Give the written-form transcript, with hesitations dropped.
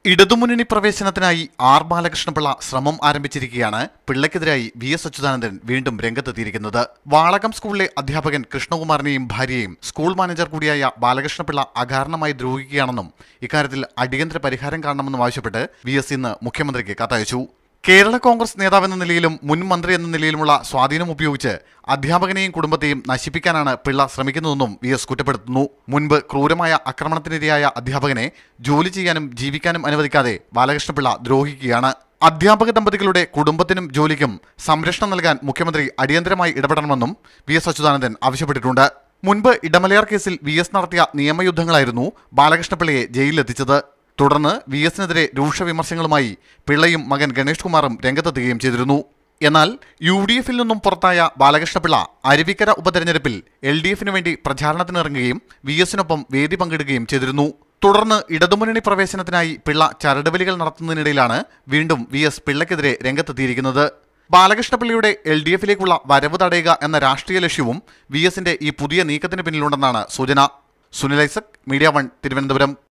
ഇടതുമുന്നണി പ്രവേശനത്തിനായി ആർ ബാലകൃഷ്ണപിള്ള ശ്രമം ആരംഭിച്ചിരിക്കുകയാണ്. പിള്ളയ്ക്കെതിരായി വി.എസ്. അച്യുതാനന്ദൻ വീണ്ടും രംഗത്തെത്തിയിരിക്കുന്നത്. വാളകം സ്കൂളിലെ അധ്യാപകൻ കൃഷ്ണകുമാറിനെയും ഭാര്യയെയും സ്കൂൾ മാനേജർ കൂടിയായ ബാലകൃഷ്ണപിള്ള അകാരണമായി ദ്രോഹിക്കുകയാണെന്നും ഇക്കാര്യത്തിൽ അടിയന്തര പരിഹാരം കാണണമെന്നും ആവശ്യപ്പെട്ട് വി.എസ്. ഇന്ന് മുഖ്യമന്ത്രിക്ക് കത്തയച്ചു. കേരള കോൺഗ്രസ് നേതാവെന്ന നിലയിലും മുൻ മന്ത്രി എന്ന നിലയിലുമുള്ള സ്വാധീനം ഉപയോഗിച്ച് അധ്യാപകനെയും കുടുംബത്തെയും നശിപ്പിക്കാനാണ് പിള്ള ശ്രമിക്കുന്നതെന്നും വി.എസ്. കുറ്റപ്പെടുത്തുന്നു. മുൻപ് ക്രൂരമായ ആക്രമണത്തിനിരയായ അധ്യാപകനെ ജോലി ചെയ്യാനും ജീവിക്കാനും അനുവദിക്കാതെ ബാലകൃഷ്ണപിള്ള ദ്രോഹിക്കുകയാണ്. അധ്യാപക ദമ്പതികളുടെ കുടുംബത്തിനും ജോലിക്കും സംരക്ഷണം നൽകാൻ മുഖ്യമന്ത്രി അടിയന്തരമായി ഇടപെടണമെന്നും വി.എസ്. അച്യുതാനന്ദൻ ആവശ്യപ്പെട്ടിട്ടുണ്ട്. മുൻപ് ഇടമലയാർ കേസിൽ വി.എസ്. നടത്തിയ നിയമയുദ്ധങ്ങളായിരുന്നു ബാലകൃഷ്ണപിള്ളയെ ജയിലിലെത്തിച്ചത്. തുടർന്ന് വി.എസിനെതിരെ രൂക്ഷ വിമർശനങ്ങളുമായി പിള്ളയും മകൻ ഗണേഷ് കുമാറും രംഗത്തെത്തുകയും ചെയ്തിരുന്നു. എന്നാൽ യു.ഡി.എഫിൽ നിന്നും പുറത്തായ ബാലകൃഷ്ണപിള്ള അരുവിക്കര ഉപതെരഞ്ഞെടുപ്പിൽ എൽ.ഡി.എഫിനു വേണ്ടി പ്രചാരണത്തിനിറങ്ങുകയും വി.എസിനൊപ്പം വേദി പങ്കിടുകയും ചെയ്തിരുന്നു. തുടർന്ന് ഇടതുമുന്നണി പ്രവേശനത്തിനായി പിള്ള ചരടുവലികൾ നടത്തുന്നതിനിടയിലാണ് വീണ്ടും വി.എസ്. പിള്ളയ്ക്കെതിരെ രംഗത്തെത്തിയിരിക്കുന്നത്. ബാലകൃഷ്ണപിള്ളയുടെ എൽ.ഡി.എഫിലേക്കുള്ള വരവ് തടയുക എന്ന രാഷ്ട്രീയ ലക്ഷ്യവും വി.എസിന്റെ ഈ പുതിയ നീക്കത്തിന് പിന്നിലുണ്ടെന്നാണ് സൂചന. സുനിൽ ഐസക്, മീഡിയ 1, തിരുവനന്തപുരം.